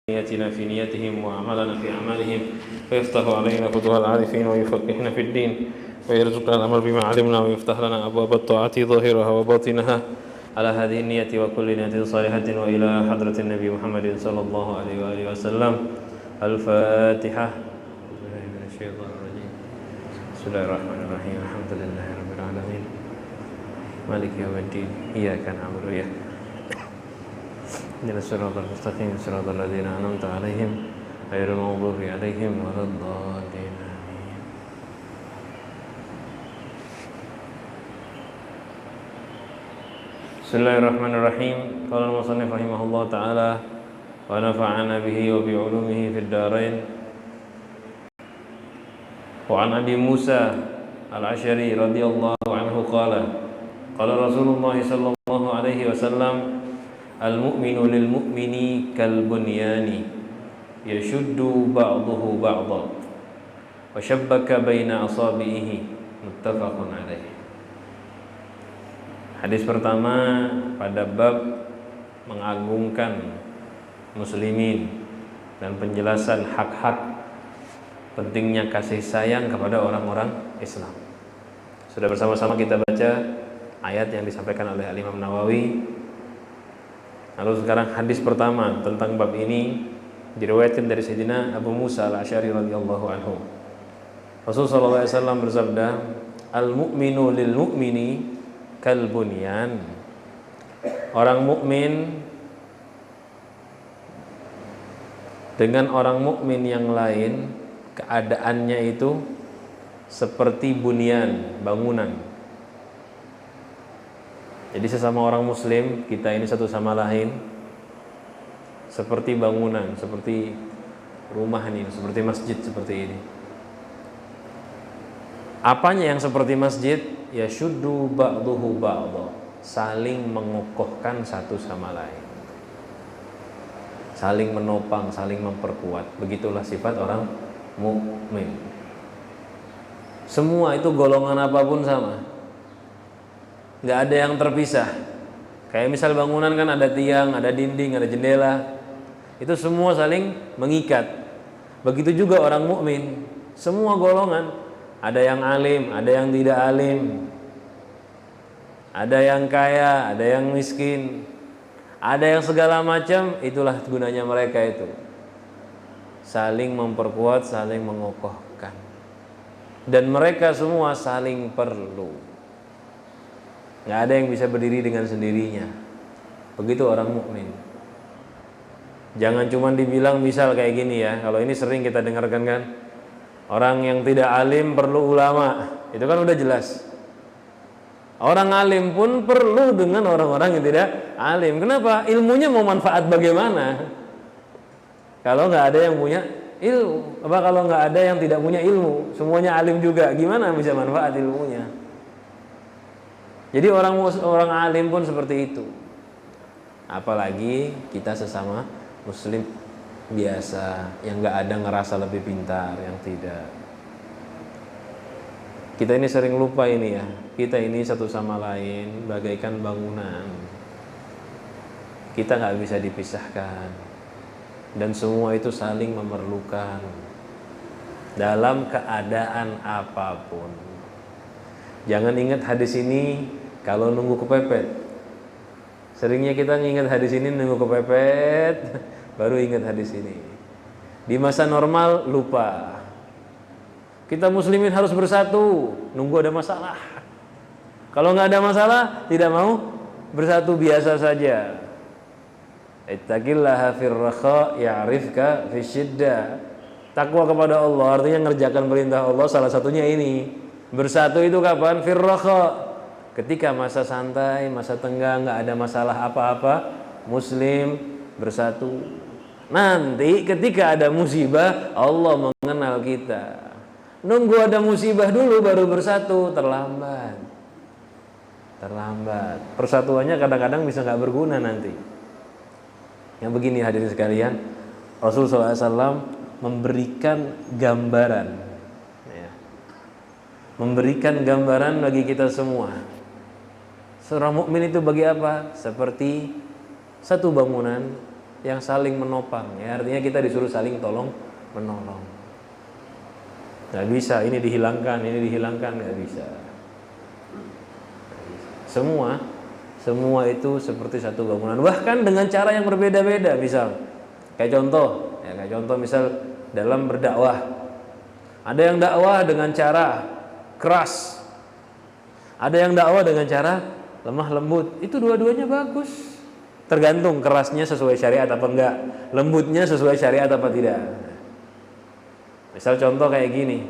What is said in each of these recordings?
نيتنا في نيتهم وأعمالنا في أعمالهم ويفتح علينا فتوح العارفين ويفقهنا في الدين ويرزقنا الأمر بما علمنا ويفتح لنا أبواب الطاعة ظاهرها وباطنها على هذه النية وكل نية صالحة وإلى حضرة النبي محمد صلى الله عليه وآله وسلم. الفاتحة. من الشيطان الرجيم. بسم الله الرحمن الرحيم. الحمد لله رب العالمين مالك يوم الدين إياك نعبد وإياك اهدنا الصراط المستقيم صراط الذين أنعمت عليهم غير المغضوب عليهم ولا الضالين آمين. بسم الله الرحمن الرحيم. قال المصنف رحمه الله تعالى ونفعنا به وبعلومه في الدارين. وعن أبي موسى الأشعري رضي الله عنه قال قال رسول الله صلى الله عليه وسلم al-mu'minu lil-mu'mini kal-bunyani yashuddu ba'duhu ba'dha wa shabbaka baina asabihi muttafaqun alaih. Hadis pertama pada bab mengagungkan muslimin dan penjelasan hak-hak pentingnya kasih sayang kepada orang-orang Islam. Sudah bersama-sama kita baca ayat yang disampaikan oleh Al-Imam Nawawi. Lalu sekarang hadis pertama tentang bab ini diriwayatkan dari Sayyidina Abu Musa al-Asy'ari radhiyallahu anhu. Rasulullah SAW bersabda, al-mu'minu lil-mu'mini kal-bunyan. Orang mukmin dengan orang mukmin yang lain keadaannya itu seperti bunyan, bangunan. Jadi sesama orang muslim, kita ini satu sama lain seperti bangunan, seperti rumah ini, seperti masjid seperti ini. Apanya yang seperti masjid? Ya syuddu ba'duhu ba'dha, saling mengokohkan satu sama lain, saling menopang, saling memperkuat. Begitulah sifat orang mukmin. Semua itu golongan apapun sama, nggak ada yang terpisah. Kayak misal bangunan kan ada tiang, ada dinding, ada jendela, itu semua saling mengikat. Begitu juga orang mukmin, semua golongan, ada yang alim, ada yang tidak alim, ada yang kaya, ada yang miskin, ada yang segala macam. Itulah gunanya mereka itu, saling memperkuat, saling mengokohkan, dan mereka semua saling perlu. Nggak ada yang bisa berdiri dengan sendirinya. Begitu orang mukmin. Jangan cuma dibilang misal kayak gini ya. Kalau ini sering kita dengarkan kan, orang yang tidak alim perlu ulama. Itu kan udah jelas. Orang alim pun perlu dengan orang-orang yang tidak alim. Kenapa? Ilmunya mau manfaat bagaimana? Kalau nggak ada yang punya ilmu, apa kalau nggak ada yang tidak punya ilmu, semuanya alim juga, gimana bisa manfaat ilmunya? Jadi orang alim pun seperti itu. Apalagi kita sesama muslim biasa yang nggak ada ngerasa lebih pintar, yang tidak. Kita ini sering lupa ini ya. Kita ini satu sama lain bagaikan bangunan. Kita nggak bisa dipisahkan. Dan semua itu saling memerlukan dalam keadaan apapun. Jangan ingat hadis ini kalau nunggu kepepet. Seringnya kita ingat hadis ini nunggu kepepet, baru ingat hadis ini. Di masa normal lupa. Kita muslimin harus bersatu, nunggu ada masalah. Kalau nggak ada masalah, tidak mau bersatu, biasa saja. Ittaqillaha fir rakha ya'rifka fisyiddah. Takwa kepada Allah artinya ngerjakan perintah Allah, salah satunya ini. Bersatu itu kapan? Firrakha, ketika masa santai, masa tenggang, nggak ada masalah apa-apa, muslim bersatu. Nanti ketika ada musibah, Allah mengenal kita. Nunggu ada musibah dulu baru bersatu, terlambat. Persatuannya kadang-kadang bisa nggak berguna nanti. Yang begini hadirin sekalian, Rasulullah SAW memberikan gambaran bagi kita semua. Seorang mukmin itu bagi apa? Seperti satu bangunan yang saling menopang. Ya, artinya kita disuruh saling tolong menolong. Nggak bisa ini dihilangkan, nggak bisa. Semua itu seperti satu bangunan, bahkan dengan cara yang berbeda-beda. Misal, kayak contoh misal dalam berdakwah, ada yang dakwah dengan cara keras, ada yang dakwah dengan cara lemah lembut. Itu dua-duanya bagus, tergantung kerasnya sesuai syariat apa enggak, lembutnya sesuai syariat apa tidak. Misal contoh kayak gini,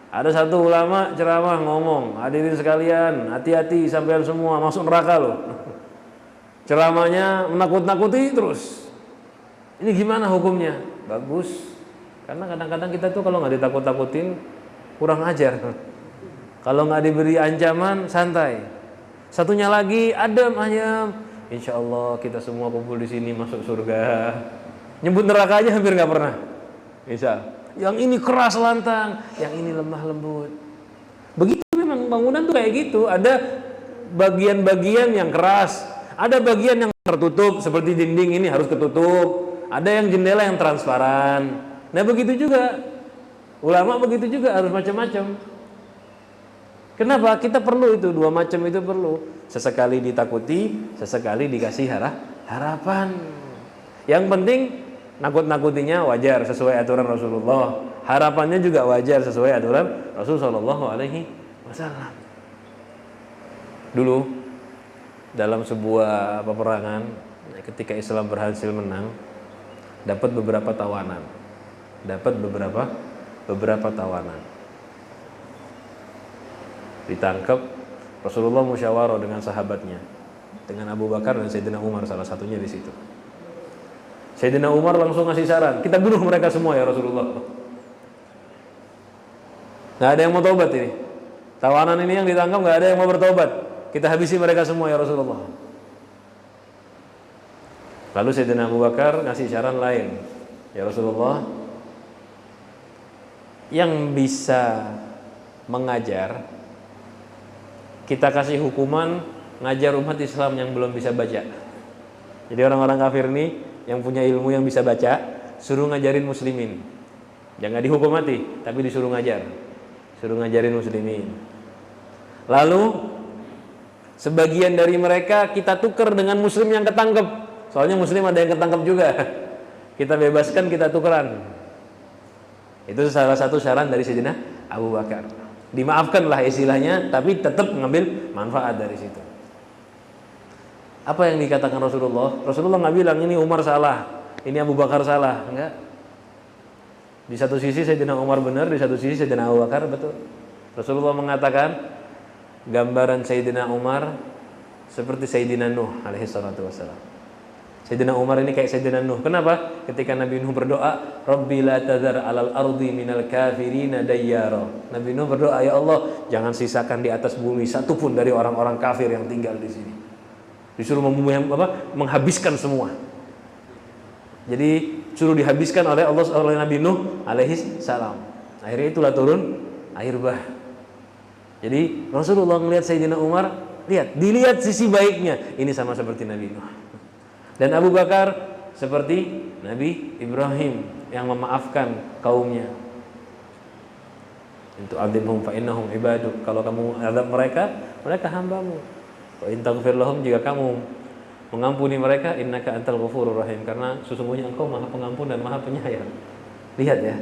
ada satu ulama ceramah ngomong, hadirin sekalian, hati-hati sampean semua masuk neraka loh. Ceramahnya menakut-nakuti terus. Ini gimana hukumnya? Bagus. Karena kadang-kadang kita tuh kalau nggak ditakut-takutin kurang ajar. Kalau nggak diberi ancaman santai. Satunya lagi adem ayam. Insya Allah kita semua kumpul di sini masuk surga. Nyebut neraka aja hampir nggak pernah. Misal. Yang ini keras lantang, yang ini lemah lembut. Begitu memang bangunan tuh kayak gitu. Ada bagian-bagian yang keras, ada bagian yang tertutup seperti dinding ini harus ketutup. Ada yang jendela yang transparan. Nah begitu juga ulama, begitu juga harus macam-macam. Kenapa? Kita perlu itu, dua macam itu perlu. Sesekali ditakuti, sesekali dikasih harapan. Yang penting nakut-nakutinya wajar sesuai aturan Rasulullah. Harapannya juga wajar sesuai aturan Rasulullah Shallallahu Alaihi Wasallam. Dulu dalam sebuah peperangan, ketika Islam berhasil menang, dapat beberapa tawanan. Ditangkap, Rasulullah musyawarah dengan sahabatnya, dengan Abu Bakar dan Sayyidina Umar salah satunya di situ. Sayyidina Umar langsung ngasih saran, kita bunuh mereka semua ya Rasulullah. Nggak ada yang mau tobat ini. Tawanan ini yang ditangkap nggak ada yang mau bertobat. Kita habisi mereka semua ya Rasulullah. Lalu Sayyidina Abu Bakar ngasih saran lain, ya Rasulullah, yang bisa mengajar, kita kasih hukuman ngajar umat Islam yang belum bisa baca. Jadi orang-orang kafir ini yang punya ilmu yang bisa baca, suruh ngajarin muslimin. Jangan dihukum mati, tapi disuruh ngajar. Suruh ngajarin muslimin. Lalu sebagian dari mereka kita tukar dengan muslim yang ketangkep. Soalnya muslim ada yang ketangkep juga. Kita bebaskan, kita tukeran. Itu salah satu saran dari Sayyidina Abu Bakar. Dimaafkanlah istilahnya, tapi tetap mengambil manfaat dari situ. Apa yang dikatakan Rasulullah? Rasulullah nggak bilang ini Umar salah, ini Abu Bakar salah, enggak. Di satu sisi Sayyidina Umar benar, di satu sisi Sayyidina Abu Bakar betul. Rasulullah mengatakan gambaran Sayyidina Umar seperti Sayyidina Nuh alaihi salatu wassalam. Sayyidina Umar ini kayak Sayyidina Nuh. Kenapa? Ketika Nabi Nuh berdoa, Rabbi la tadhar alal ardi minal kafirina dayyara. Nabi Nuh berdoa, ya Allah, jangan sisakan di atas bumi satupun dari orang-orang kafir yang tinggal di sini. Disuruh menghabiskan semua. Jadi suruh dihabiskan oleh Allah, oleh Nabi Nuh alaihi salam. Akhirnya itulah turun air bah. Jadi Rasulullah melihat Sayyidina Umar, dilihat sisi baiknya. Ini sama seperti Nabi Nuh. Dan Abu Bakar seperti Nabi Ibrahim yang memaafkan kaumnya. Itu adzimhum fa innahum ibaduk. Kalau kamu azab mereka, mereka hambamu. Wa in taghfir lahum, jika kamu mengampuni mereka, innaka antal ghafurur rahim, karena sesungguhnya engkau Maha Pengampun dan Maha Penyayang. Lihat ya.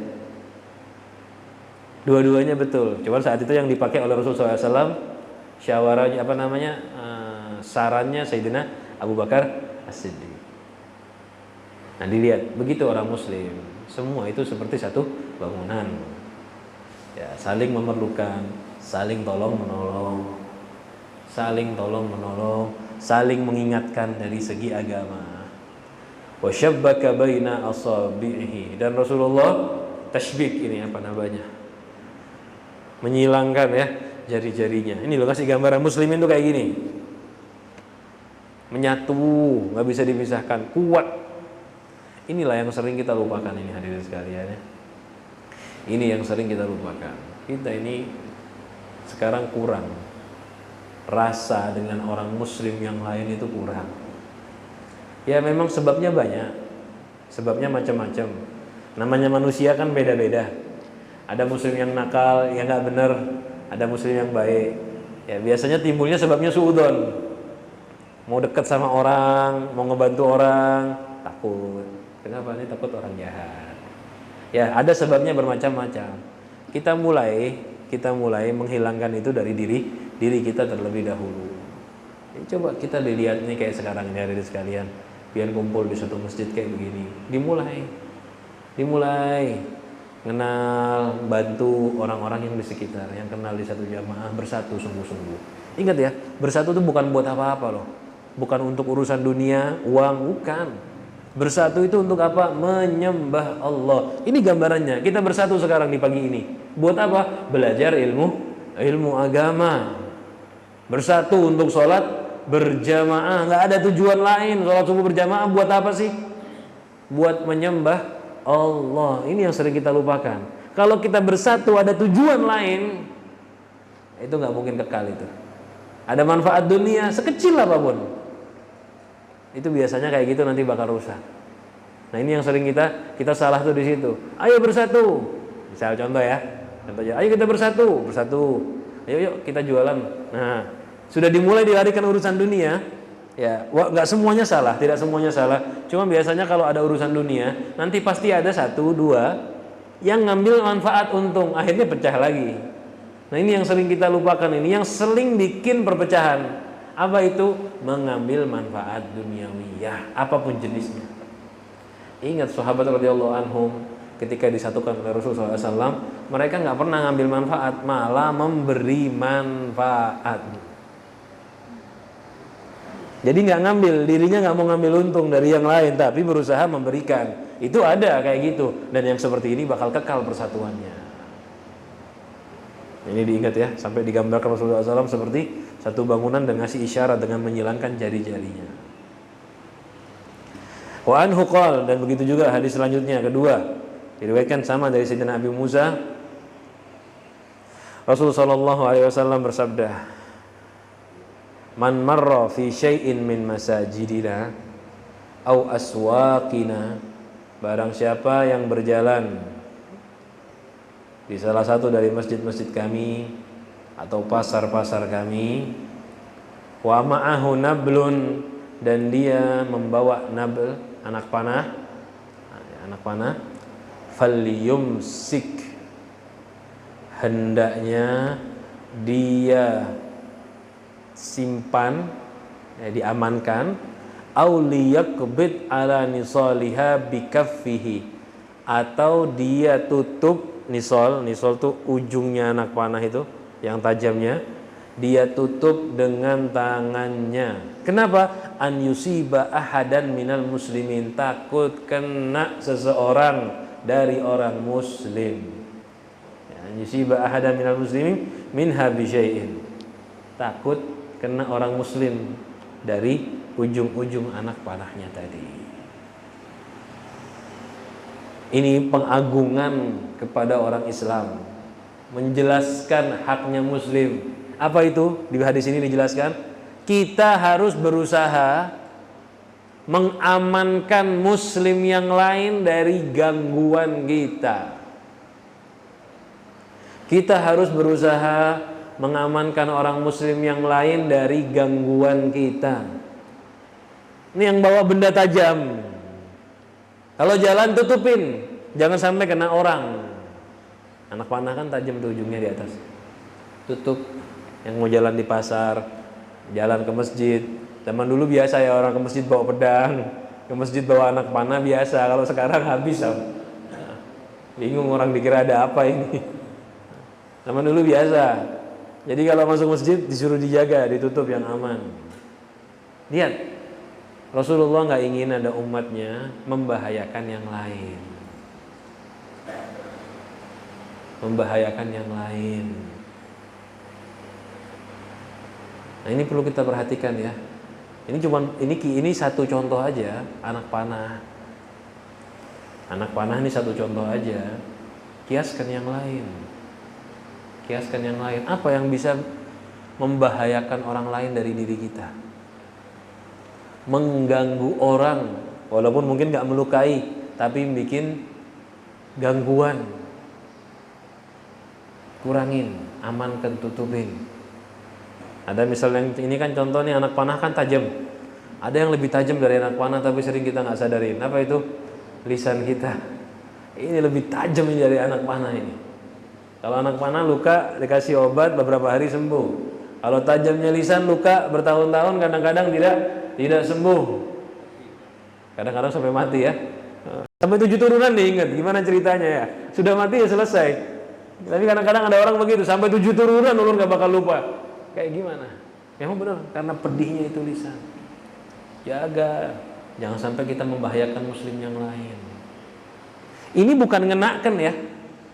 Dua-duanya betul. Cuma saat itu yang dipakai oleh Rasulullah SAW syawaranya sarannya Sayyidina Abu Bakar As-Siddiq. Nah dilihat, begitu orang muslim, semua itu seperti satu bangunan. Ya, saling memerlukan, saling tolong menolong, saling mengingatkan dari segi agama. Wa syabbaka baina asabihi, dan Rasulullah tashbik, ini apa namanya? Menyilangkan ya jari-jarinya. Ini loh, kasih gambaran muslimin tuh kayak gini. Menyatu, nggak bisa dipisahkan, kuat. Inilah yang sering kita lupakan ini hadirin sekalian ya. Ini yang sering kita lupakan. Kita ini sekarang kurang rasa dengan orang muslim yang lain, itu kurang. Ya memang sebabnya banyak. Sebabnya macam-macam. Namanya manusia kan beda-beda. Ada muslim yang nakal, yang nggak benar, ada muslim yang baik. Ya biasanya timbulnya sebabnya suudzon. Mau dekat sama orang, mau ngebantu orang, takut. Kenapa? Ini takut orang jahat. Ya ada sebabnya bermacam-macam. Kita mulai menghilangkan itu dari diri kita terlebih dahulu. Ini coba kita dilihat nih kayak sekarang ini hari sekalian, biar kumpul di suatu masjid kayak begini. Dimulai kenal, bantu orang-orang yang di sekitar, yang kenal di satu jamaah, bersatu sungguh-sungguh. Ingat ya, bersatu itu bukan buat apa-apa loh. Bukan untuk urusan dunia, uang, bukan. Bersatu itu untuk apa? Menyembah Allah. Ini gambarannya. Kita bersatu sekarang di pagi ini. Buat apa? Belajar ilmu agama. Bersatu untuk sholat berjamaah. Nggak ada tujuan lain. Sholat subuh berjamaah buat apa sih? Buat menyembah Allah. Ini yang sering kita lupakan. Kalau kita bersatu ada tujuan lain, itu nggak mungkin kekal itu. Ada manfaat dunia sekecil apapun, itu biasanya kayak gitu nanti bakal rusak. Nah ini yang sering kita salah tuh di situ. Ayo bersatu. Misal contoh ya, ayo kita bersatu. Ayo yuk kita jualan. Nah sudah dimulai dilarikan urusan dunia. Ya, nggak semuanya salah, tidak semuanya salah. Cuma biasanya kalau ada urusan dunia, nanti pasti ada satu dua yang ngambil manfaat untung, akhirnya pecah lagi. Nah ini yang sering kita lupakan, ini yang sering bikin perpecahan. Apa itu? Mengambil manfaat duniawiyah, apapun jenisnya. Ingat sahabat radhiyallahu anhum ketika disatukan oleh Rasulullah SAW, mereka nggak pernah ngambil manfaat, malah memberi manfaat. Jadi nggak ngambil, dirinya nggak mau ngambil untung dari yang lain, tapi berusaha memberikan. Itu ada kayak gitu, dan yang seperti ini bakal kekal persatuannya. Ini diingat ya, sampai digambarkan Rasulullah SAW seperti satu bangunan dan ngasih isyarat dengan menyilangkan jari-jarinya. Wa anhu qala, dan begitu juga hadis selanjutnya kedua, diriwayatkan sama dari Sayyidina Abi Musa. Rasulullah SAW bersabda, "Man marra fi syai'in min masajidina au aswaqina," barang siapa yang berjalan di salah satu dari masjid-masjid kami atau pasar-pasar kami, wa ma'ahu nablun, dan dia membawa nabl, anak panah, falyumsik, hendaknya dia simpan, diamankan, au liyaqbid ala nisaliha bikaffihi, atau dia tutup nisol tuh ujungnya anak panah itu yang tajamnya, dia tutup dengan tangannya. Kenapa? An yusiba ahadan minal muslimin, takut kena seseorang dari orang muslim. An yusiba ahadan minal muslimin minha bisyai'in, takut kena orang muslim dari ujung-ujung anak panahnya tadi. Ini pengagungan kepada orang Islam, menjelaskan haknya muslim. Apa itu? Di hadis ini dijelaskan, kita harus berusaha mengamankan muslim yang lain dari gangguan kita. Kita harus berusaha mengamankan orang muslim yang lain dari gangguan kita. Ini yang bawa benda tajam, kalau jalan tutupin, jangan sampai kena orang. Anak panah kan tajam tuh ujungnya di atas. Tutup. Yang mau jalan di pasar, jalan ke masjid. Zaman dulu biasa ya orang ke masjid bawa pedang, ke masjid bawa anak panah biasa. Kalau sekarang habis. Bingung orang dikira ada apa ini. Zaman dulu biasa. Jadi kalau masuk masjid disuruh dijaga, ditutup yang aman. Lihat. Rasulullah nggak ingin ada umatnya membahayakan yang lain. Nah ini perlu kita perhatikan ya. Ini satu contoh aja, anak panah. Anak panah ini satu contoh aja. Kiaskan yang lain. Apa yang bisa membahayakan orang lain dari diri kita? Mengganggu orang, walaupun mungkin gak melukai, tapi bikin gangguan. Kurangin, amankan, tutupin. Ada misalnya ini kan contohnya anak panah kan tajam. Ada yang lebih tajam dari anak panah tapi sering kita nggak sadarin. Apa itu? Lisan kita. Ini lebih tajam dari anak panah ini. Kalau anak panah luka dikasih obat beberapa hari sembuh. Kalau tajamnya lisan luka bertahun-tahun kadang-kadang tidak sembuh. Kadang-kadang sampai mati ya. Sampai 7 turunan diingat. Gimana ceritanya ya? Sudah mati ya selesai. Tapi kadang-kadang ada orang begitu sampai 7 turunan ulun gak bakal lupa. Kayak gimana? Memang benar karena pedihnya itu lisan. Jaga, jangan sampai kita membahayakan muslim yang lain. Ini bukan ngenakan ya.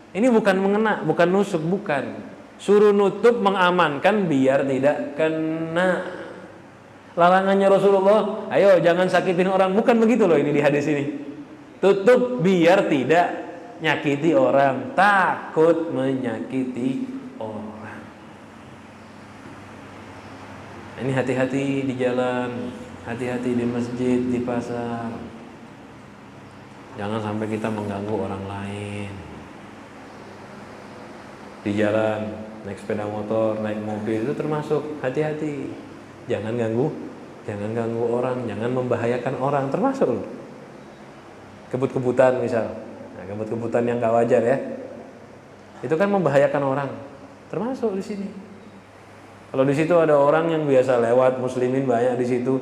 Ini bukan mengena, bukan nusuk, bukan. Suruh nutup mengamankan biar tidak kena. Larangannya Rasulullah, ayo jangan sakitin orang. Bukan begitu loh ini di hadis ini. Tutup biar tidak nyakiti orang, takut menyakiti orang. Ini hati-hati di jalan, hati-hati di masjid, di pasar. Jangan sampai kita mengganggu orang lain. Di jalan, naik sepeda motor, naik mobil itu termasuk hati-hati. Jangan ganggu orang, jangan membahayakan orang, termasuk loh. Kebut-kebutan misal. Nah, kebut-kebutan yang gak wajar ya. Itu kan membahayakan orang. Termasuk di sini. Kalau di situ ada orang yang biasa lewat, muslimin banyak di situ.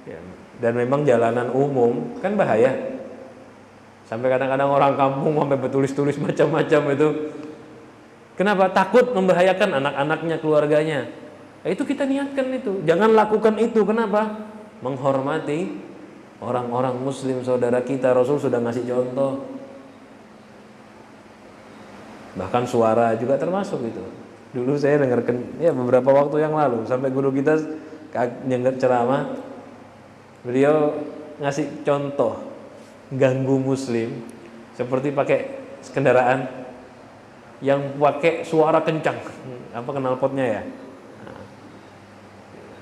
Ya, dan memang jalanan umum kan bahaya. Sampai kadang-kadang orang kampung sampai bertulis-tulis macam-macam itu. Kenapa? Takut membahayakan anak-anaknya, keluarganya. Nah, itu kita niatkan itu. Jangan lakukan itu. Kenapa? Menghormati orang-orang muslim saudara kita. Rasul sudah ngasih contoh. Bahkan suara juga termasuk itu. Dulu saya dengarkan ya beberapa waktu yang lalu sampai guru kita nyengat ceramah. Beliau ngasih contoh ganggu muslim seperti pakai kendaraan yang pakai suara kencang, apa knalpotnya ya. Nah,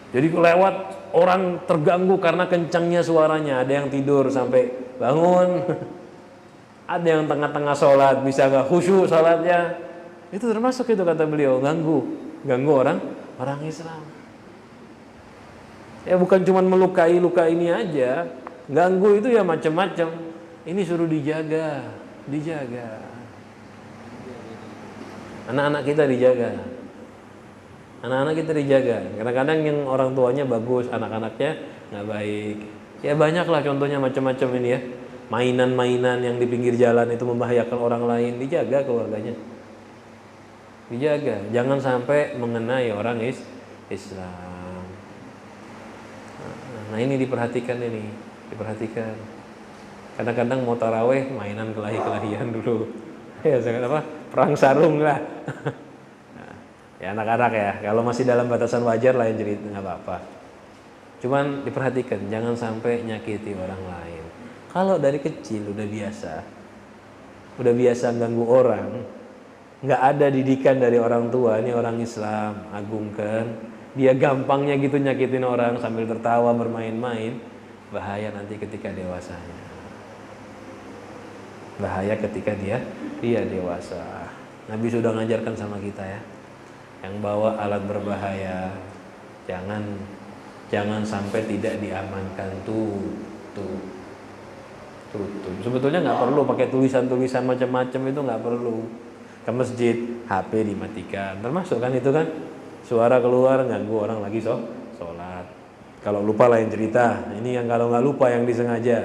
jadi lewat orang terganggu karena kencangnya suaranya. Ada yang tidur sampai bangun, ada yang tengah-tengah sholat bisa nggak khusyuk sholatnya. Itu termasuk itu kata beliau ganggu orang Islam. Ya bukan cuma melukai luka ini aja, ganggu itu ya macam-macam. Ini suruh dijaga. Anak-anak kita dijaga. Kadang-kadang yang orang tuanya bagus, anak-anaknya nggak baik. Ya banyaklah contohnya macam-macam ini ya. Mainan-mainan yang di pinggir jalan itu membahayakan orang lain, dijaga keluarganya. Dijaga, jangan sampai mengenai orang Islam. Nah ini diperhatikan. Kadang-kadang mau taraweh mainan kelahi-kelahian dulu. Ya apa? Perang sarung lah. Nah, ya anak-anak ya, kalau masih dalam batasan wajar lah yang jadi nggak apa-apa. Cuman diperhatikan, jangan sampai nyakiti orang lain. Kalau dari kecil udah biasa ganggu orang, nggak ada didikan dari orang tua, ini orang Islam, agungkan, dia gampangnya gitu nyakitin orang sambil tertawa bermain-main, bahaya nanti ketika dewasanya. Bahaya ketika dia dewasa. Nabi sudah ngajarkan sama kita ya, yang bawa alat berbahaya jangan sampai tidak diamankan. Tutup. Sebetulnya nggak perlu pakai tulisan-tulisan macam-macam, itu nggak perlu. Ke masjid HP dimatikan, termasuk kan itu kan, suara keluar ganggu orang lagi sholat. Kalau lupa lain cerita. Ini yang kalau nggak lupa yang disengaja.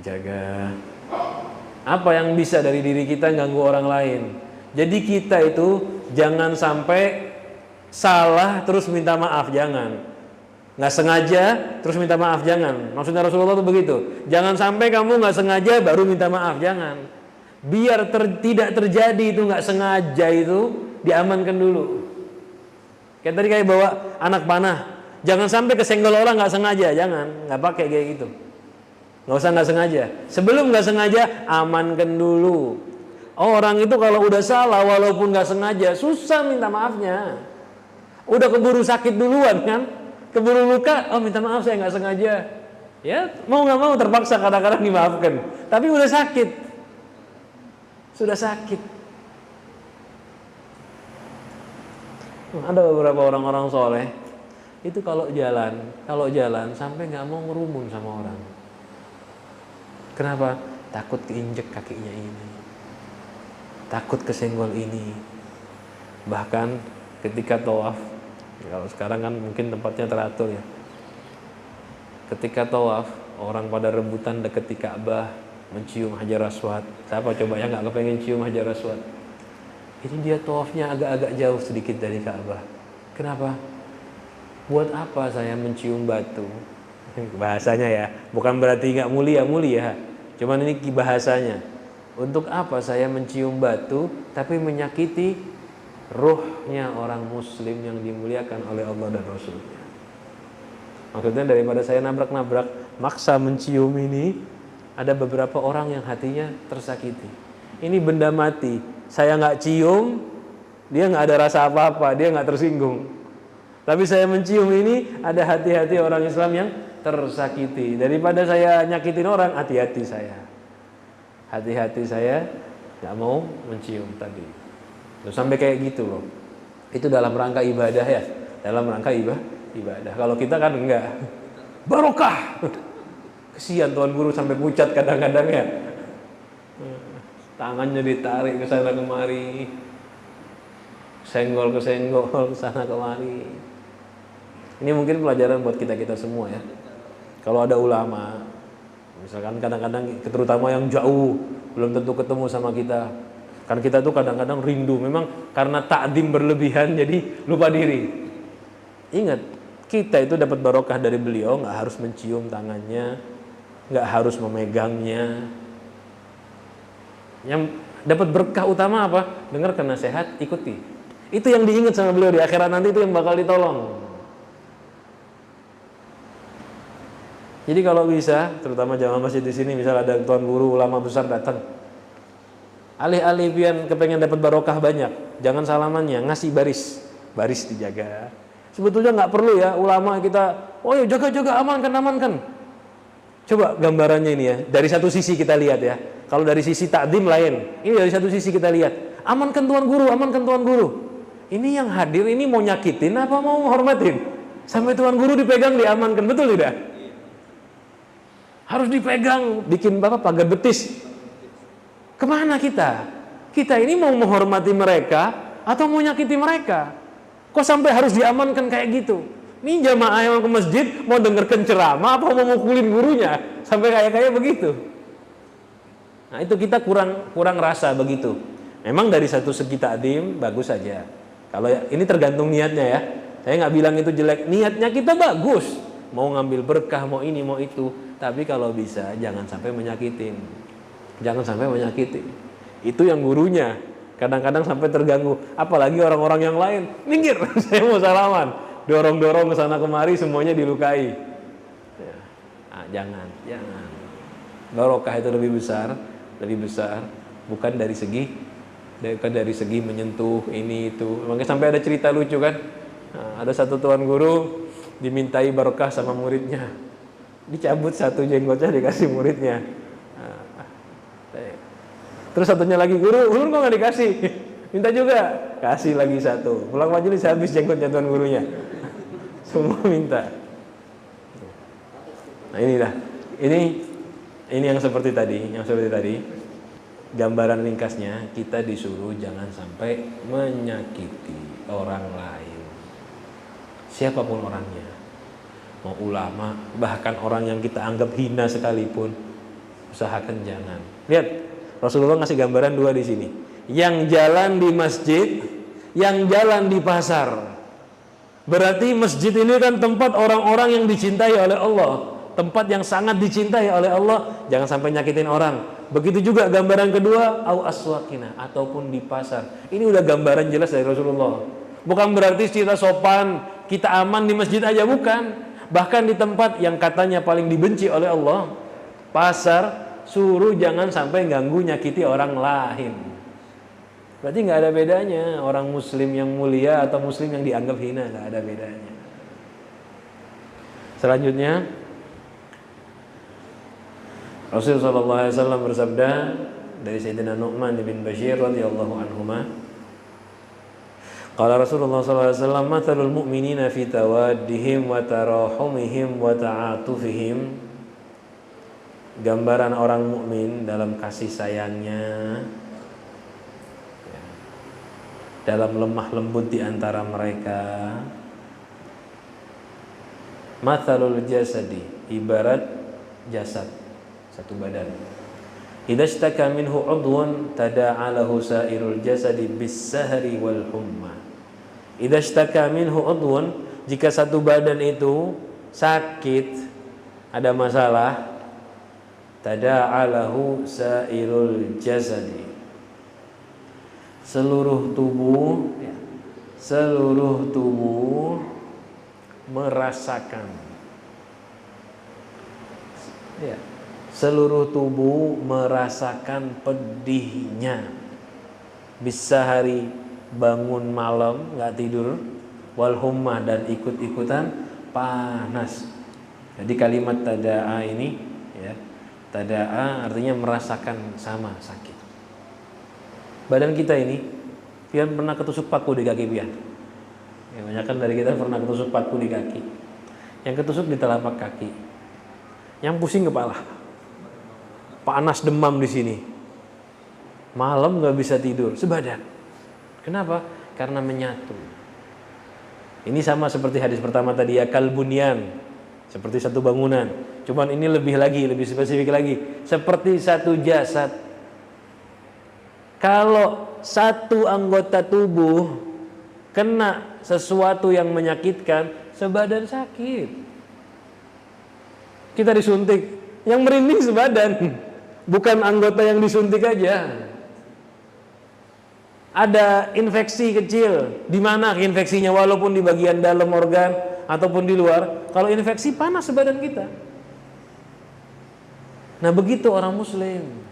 Jaga apa yang bisa dari diri kita ganggu orang lain. Jadi kita itu jangan sampai salah terus minta maaf, jangan. Nggak sengaja terus minta maaf, jangan. Maksudnya Rasulullah itu begitu. Jangan sampai kamu nggak sengaja baru minta maaf, jangan. Biar tidak terjadi itu nggak sengaja itu diamankan dulu. Kayak bawa anak panah. Jangan sampai kesenggol orang nggak sengaja, jangan. Nggak pakai kayak gitu. Nggak sengaja. Sebelum nggak sengaja, amankan dulu. Orang itu kalau udah salah, walaupun nggak sengaja, susah minta maafnya. Udah keburu sakit duluan kan, keburu luka. Oh minta maaf saya nggak sengaja. Ya mau nggak mau terpaksa kadang-kadang dimaafkan. Tapi udah sakit, sudah sakit. Ada beberapa orang-orang soleh itu kalau jalan sampai nggak mau ngerumun sama orang. Kenapa? Takut keinjek kakinya ini, takut kesenggol ini. Bahkan ketika tawaf, kalau sekarang kan mungkin tempatnya teratur ya. Ketika tawaf, orang pada rebutan deketi Ka'bah, mencium Hajar Aswad. Siapa coba yang nggak kepengen cium Hajar Aswad? Ini dia tawafnya agak-agak jauh sedikit dari Ka'bah. Kenapa? Buat apa saya mencium batu? Bahasanya ya, bukan berarti nggak mulia. Cuman ini bahasanya. Untuk apa saya mencium batu tapi menyakiti ruhnya orang muslim yang dimuliakan oleh Allah dan Rasulnya? Maksudnya daripada saya nabrak-nabrak, maksa mencium ini, ada beberapa orang yang hatinya tersakiti. Ini benda mati, saya nggak cium, dia nggak ada rasa apa-apa, dia nggak tersinggung. Tapi saya mencium ini, ada hati-hati orang Islam yang tersakiti. Daripada saya nyakitin orang, hati-hati saya nggak mau mencium tadi. Terus sampai kayak gitu loh. Itu dalam rangka ibadah ya, dalam rangka ibadah. Kalau kita kan enggak, barokah. Kesian tuan guru sampai pucat kadang-kadang ya. Tangannya ditarik ke sana kemari, senggol ke sana kemari. Ini mungkin pelajaran buat kita semua ya. Kalau ada ulama, misalkan kadang-kadang terutama yang jauh belum tentu ketemu sama kita. Kan kita tuh kadang-kadang rindu, memang karena takdim berlebihan jadi lupa diri. Ingat, kita itu dapat barokah dari beliau, nggak harus mencium tangannya, nggak harus memegangnya. Yang dapat berkah utama apa? Dengarkan nasihat, ikuti. Itu yang diingat sama beliau di akhirat nanti, itu yang bakal ditolong. Jadi kalau bisa, terutama jamaah masjid di sini, misal ada tuan guru ulama besar datang, alih-alih pian kepengen dapat barokah banyak, jangan salamannya, ngasih baris dijaga. Sebetulnya nggak perlu ya ulama kita, oh ya jaga amankan. Coba gambarannya ini ya, dari satu sisi kita lihat ya. Kalau dari sisi takdim lain, ini dari satu sisi kita lihat, amankan tuan guru. Ini yang hadir ini mau nyakitin apa mau menghormatin? Sampai tuan guru dipegang diamankan, betul tidak? Harus dipegang, bikin pagar betis. Kemana kita? Kita ini mau menghormati mereka atau mau nyakiti mereka? Kok sampai harus diamankan kayak gitu? Ini jamaah yang ke masjid mau dengarkan ceramah apa mau mukulin gurunya? Sampai kayak begitu. Nah itu kita kurang rasa begitu. Memang dari satu segi takdim bagus saja. Kalau ini tergantung niatnya ya. Saya nggak bilang itu jelek. Niatnya kita bagus. Mau ngambil berkah, mau ini, mau itu. Tapi kalau bisa jangan sampai menyakitin. Itu yang gurunya. Kadang-kadang sampai terganggu. Apalagi orang-orang yang lain. Minggir, saya mau salaman. Dorong-dorong ke sana kemari semuanya dilukai. Ya. Nah, jangan. Barokah itu lebih besar. Bukan dari segi menyentuh ini itu. Makanya sampai ada cerita lucu kan. Nah, ada satu tuan guru dimintai barokah sama muridnya, dicabut satu jenggotnya dikasih muridnya. Terus satunya lagi, guru kok nggak dikasih? Minta juga, kasih lagi satu. Pulang majelis habis jenggotnya tuan gurunya. Semua minta. Nah ini yang seperti tadi. Gambaran ringkasnya, kita disuruh jangan sampai menyakiti orang lain. Siapapun orangnya, mau ulama, bahkan orang yang kita anggap hina sekalipun, usahakan jangan. Lihat, Rasulullah ngasih gambaran dua di sini. Yang jalan di masjid, yang jalan di pasar. Berarti masjid ini kan tempat orang-orang yang dicintai oleh Allah, tempat yang sangat dicintai oleh Allah. Jangan sampai nyakitin orang. Begitu juga gambaran kedua, au aswakina, ataupun di pasar. Ini udah gambaran jelas dari Rasulullah. Bukan berarti kita sopan, kita aman di masjid aja, bukan. Bahkan di tempat yang katanya paling dibenci oleh Allah, pasar, suruh jangan sampai ganggu nyakiti orang lain. Berarti nggak ada bedanya orang muslim yang mulia atau muslim yang dianggap hina, nggak ada bedanya. Selanjutnya Rasul sallallahu alaihi wasallam bersabda dari Sayyidina Nu'man bin Bashir radhiyallahu anhuma, qala Rasulullah sallallahu alaihi wasallam, "Matsalul mu'minina fi tawaddihim wa tarahumihim wa ta'atufihim." Gambaran orang mukmin dalam kasih sayangnya, dalam lemah lembut di antara mereka. Matsalul jasadi, ibarat jasad, satu badan. Idza ishtaka minhu 'udhun tada'a lahu sa'irul jasadi bis-sahri wal humma. Idza ishtaka minhu 'udhun, jika satu badan itu sakit, ada masalah, tada'a lahu sa'irul jasadi, seluruh tubuh merasakan, ya, seluruh tubuh merasakan pedihnya. Bisa hari bangun malam nggak tidur, wal hummah, dan ikut-ikutan panas. Jadi kalimat tada'a ini, ya, tada'a artinya merasakan sama sakit. Badan kita ini, pian pernah ketusuk paku di kaki pian? Ya, banyak kan dari kita pernah ketusuk paku di kaki. Yang ketusuk di telapak kaki. Yang pusing kepala. Panas, demam di sini. Malam nggak bisa tidur, sebadan. Kenapa? Karena menyatu. Ini sama seperti hadis pertama tadi, ya, kalbunyan, seperti satu bangunan. Cuman ini lebih spesifik lagi, seperti satu jasad. Kalau satu anggota tubuh kena sesuatu yang menyakitkan, sebadan sakit. Kita disuntik, yang merinding sebadan, bukan anggota yang disuntik aja. Ada infeksi kecil, di mana infeksinya, walaupun di bagian dalam organ ataupun di luar, kalau infeksi panas sebadan kita. Nah, begitu orang muslim.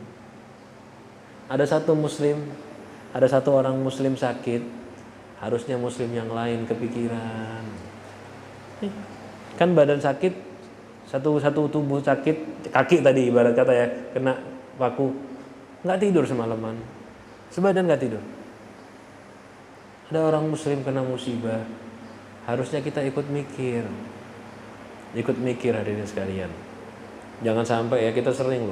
Ada satu orang muslim sakit, harusnya muslim yang lain kepikiran. Kan badan sakit, satu tubuh sakit, kaki tadi ibarat kata, ya, kena paku, nggak tidur semalaman, sebadan nggak tidur. Ada orang muslim kena musibah, harusnya kita ikut mikir hadirin sekalian. Jangan sampai, ya, kita sering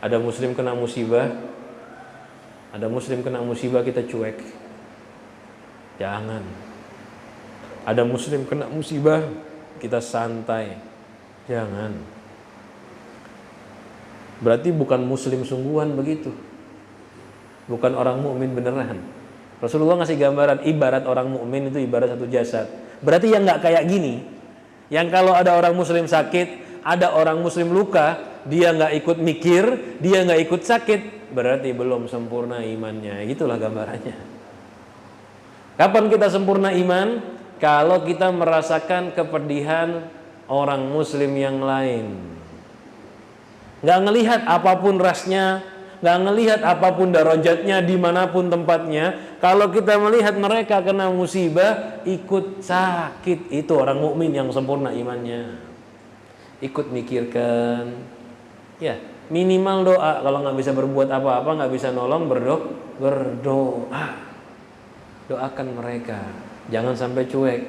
ada muslim kena musibah kita cuek. Jangan. Ada muslim kena musibah kita santai. Jangan. Berarti bukan muslim sungguhan begitu. Bukan orang mukmin beneran. Rasulullah ngasih gambaran, ibarat orang mukmin itu ibarat satu jasad. Berarti yang nggak kayak gini, yang kalau ada orang muslim sakit, ada orang muslim luka, dia nggak ikut mikir, dia nggak ikut sakit, berarti belum sempurna imannya. Itulah gambarannya. Kapan kita sempurna iman? Kalau kita merasakan kepedihan orang muslim yang lain, nggak ngelihat apapun rasnya, nggak ngelihat apapun darajatnya, dimanapun tempatnya. Kalau kita melihat mereka kena musibah, ikut sakit, itu orang mukmin yang sempurna imannya. Ikut mikirkan, ya, minimal doa. Kalau nggak bisa berbuat apa-apa, nggak bisa nolong, berdoa. Doakan mereka, jangan sampai cuek.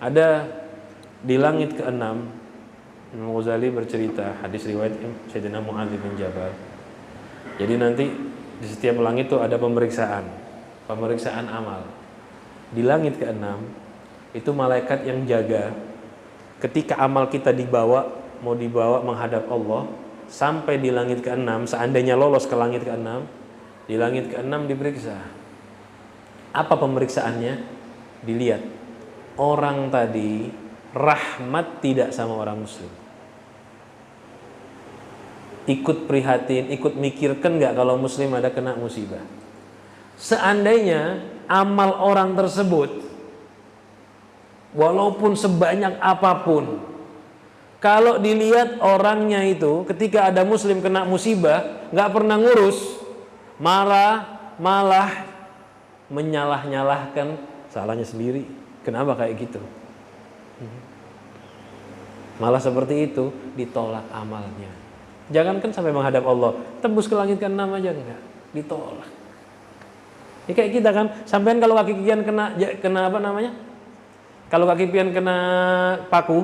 Ada di langit ke-6, Imam Ghazali bercerita, hadis riwayat Sayyidina Mu'adz bin Jabal. Jadi nanti di setiap langit itu ada pemeriksaan amal. Di langit ke-6 itu malaikat yang jaga. Ketika amal kita mau dibawa menghadap Allah, sampai di langit ke-6, seandainya lolos ke langit ke-6, di langit ke-6 diperiksa. Apa pemeriksaannya? Dilihat orang tadi rahmat tidak sama orang muslim. Ikut prihatin, ikut mikirkan nggak kalau muslim ada kena musibah. Seandainya amal orang tersebut walaupun sebanyak apapun, kalau dilihat orangnya itu ketika ada muslim kena musibah nggak pernah ngurus, malah menyalah-nyalahkan salahnya sendiri. Kenapa kayak gitu? Malah seperti itu, ditolak amalnya. Jangankan sampai menghadap Allah, tembus ke langit ke-6 aja enggak, ditolak. Ini kayak kita kan, sampean kalau kaki pian kena apa namanya? Kalau kaki pian kena paku,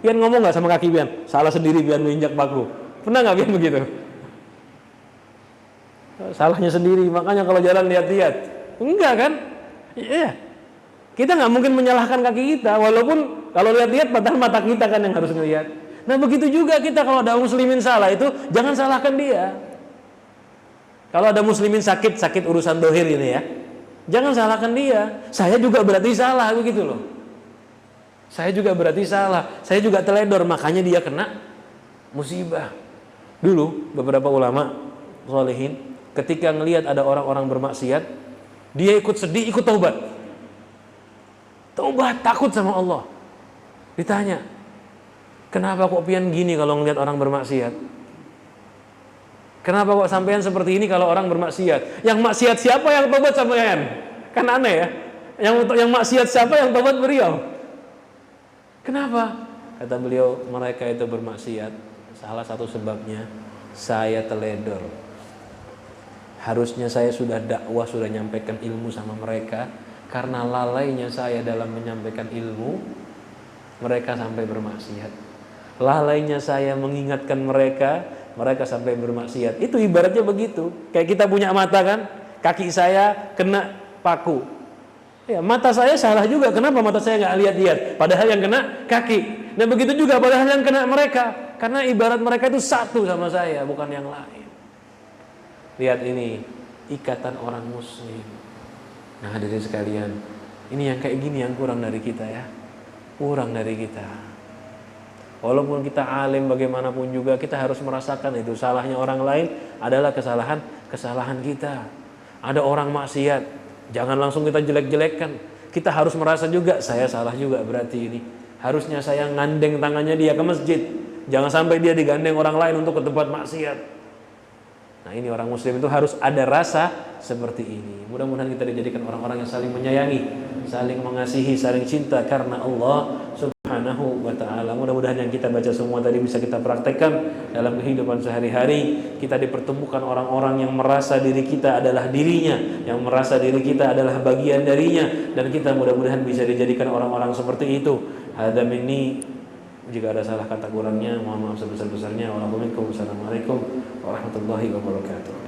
pian ngomong nggak sama kaki pian? Salah sendiri pian menginjak paku. Pernah nggak pian begitu? Salahnya sendiri, makanya kalau jalan lihat-lihat. Enggak kan? Iya. Kita nggak mungkin menyalahkan kaki kita, walaupun kalau lihat-lihat padahal mata kita kan yang harus ngelihat. Nah begitu juga kita kalau ada muslimin salah itu jangan salahkan dia. Kalau ada muslimin sakit urusan dohir ini ya, jangan salahkan dia. Saya juga berarti salah begitu loh. Saya juga berarti salah. Saya juga teledor, makanya dia kena musibah. Dulu beberapa ulama sholihin ketika ngelihat ada orang-orang bermaksiat, dia ikut sedih, ikut taubat. Taubat, takut sama Allah. Ditanya, kenapa kok pian gini kalau ngelihat orang bermaksiat? Kenapa kok sampean seperti ini kalau orang bermaksiat? Yang maksiat siapa yang taubat sampean? Kan aneh ya. Yang maksiat siapa yang taubat beliau? Kenapa? Kata beliau, mereka itu bermaksiat. Salah satu sebabnya saya teledor. Harusnya saya sudah dakwah, sudah nyampaikan ilmu sama mereka. Karena lalainya saya dalam menyampaikan ilmu, mereka sampai bermaksiat. Lalainya saya mengingatkan mereka, mereka sampai bermaksiat. Itu ibaratnya begitu. Kayak kita punya mata kan, kaki saya kena paku. Ya, mata saya salah juga. Kenapa mata saya nggak lihat-lihat? Padahal yang kena kaki. Nah begitu juga padahal yang kena mereka. Karena ibarat mereka itu satu sama saya, bukan yang lain. Lihat ini, ikatan orang muslim. Nah hadirin sekalian, ini yang kayak gini yang kurang dari kita ya. Kurang dari kita. Walaupun kita alim bagaimanapun juga, kita harus merasakan itu salahnya orang lain adalah kesalahan kita. Ada orang maksiat, jangan langsung kita jelek-jelekkan. Kita harus merasa juga, saya salah juga berarti ini. Harusnya saya ngandeng tangannya dia ke masjid. Jangan sampai dia digandeng orang lain untuk ke tempat maksiat. Nah ini orang muslim itu harus ada rasa seperti ini. Mudah-mudahan kita dijadikan orang-orang yang saling menyayangi, saling mengasihi, saling cinta karena Allah Subhanahu wa ta'ala. Mudah-mudahan yang kita baca semua tadi bisa kita praktekkan dalam kehidupan sehari-hari. Kita dipertemukan orang-orang yang merasa diri kita adalah dirinya, yang merasa diri kita adalah bagian darinya, dan kita mudah-mudahan bisa dijadikan orang-orang seperti itu. Hadza minni, jika ada salah kata kurangnya mohon maaf sebesar-besarnya. Wassalamualaikum warahmatullahi wabarakatuh.